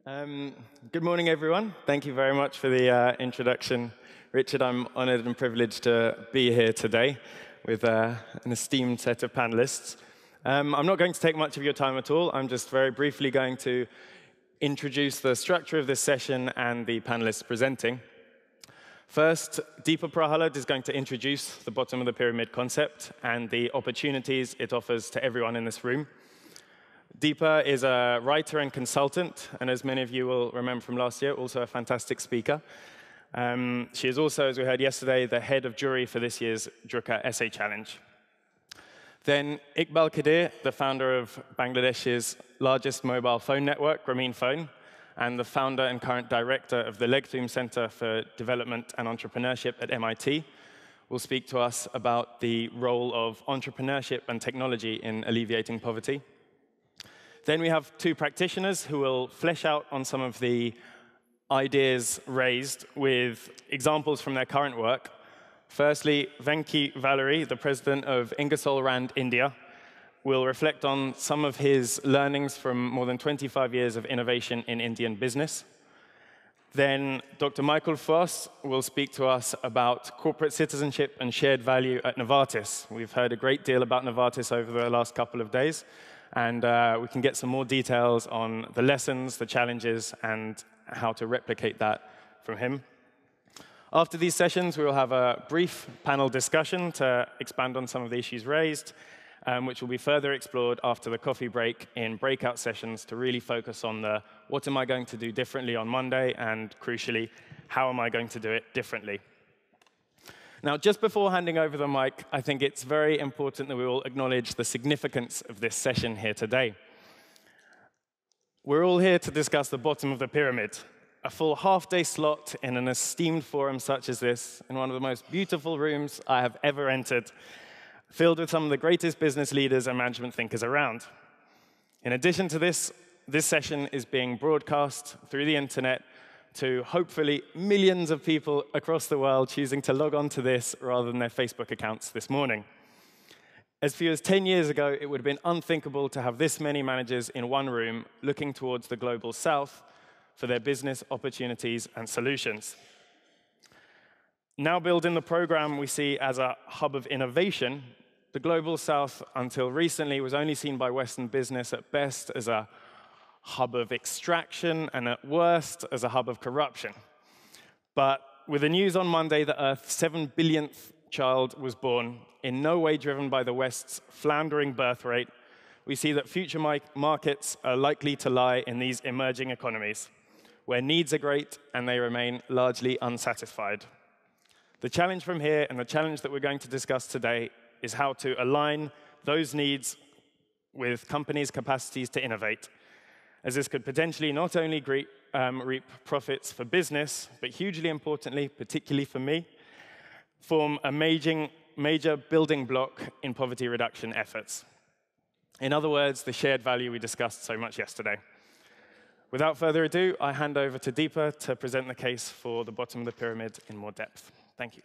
Good morning, everyone. Thank you very much for the introduction. Richard, I'm honored and privileged to be here today with an esteemed set of panelists. I'm not going to take much of your time at all. I'm just very briefly going to introduce the structure of this session and the panelists presenting. First, Deepa Prahalad is going to introduce the bottom of the pyramid concept and the opportunities it offers to everyone in this room. Deepa is a writer and consultant, and as many of you will remember from last year, also a fantastic speaker. She is also, as we heard yesterday, the head of jury for this year's Drucker Essay Challenge. Then Iqbal Kadir, the founder of Bangladesh's largest mobile phone network, Grameenphone, and the founder and current director of the Legtoom Center for Development and Entrepreneurship at MIT, will speak to us about the role of entrepreneurship and technology in alleviating poverty. Then we have two practitioners who will flesh out on some of the ideas raised with examples from their current work. Firstly, Venki Valerie, the president of Ingersoll Rand India, will reflect on some of his learnings from more than 25 years of innovation in Indian business. Then Dr. Michael Foss will speak to us about corporate citizenship and shared value at Novartis. We've heard a great deal about Novartis over the last couple of days, and we can get some more details on the lessons, the challenges, and how to replicate that from him. After these sessions, we will have a brief panel discussion to expand on some of the issues raised, which will be further explored after the coffee break in breakout sessions to really focus on the what am I going to do differently on Monday, and crucially, how am I going to do it differently. Now, just before handing over the mic, I think it's very important that we all acknowledge the significance of this session here today. We're all here to discuss the bottom of the pyramid, a full half-day slot in an esteemed forum such as this, in one of the most beautiful rooms I have ever entered, filled with some of the greatest business leaders and management thinkers around. In addition to this, this session is being broadcast through the internet to hopefully millions of people across the world choosing to log on to this rather than their Facebook accounts this morning. As few as 10 years ago, it would have been unthinkable to have this many managers in one room looking towards the global south for their business opportunities and solutions. Now built in the program we see as a hub of innovation, the global south until recently was only seen by Western business at best as a hub of extraction, and at worst, as a hub of corruption. But with the news on Monday that Earth's 7 billionth child was born, in no way driven by the West's floundering birth rate, we see that future markets are likely to lie in these emerging economies, where needs are great and they remain largely unsatisfied. The challenge from here, and the challenge that we're going to discuss today, is how to align those needs with companies' capacities to innovate, as this could potentially not only reap profits for business, but hugely importantly, particularly for me, form a major building block in poverty reduction efforts. In other words, the shared value we discussed so much yesterday. Without further ado, I hand over to Deepa to present the case for the bottom of the pyramid in more depth. Thank you.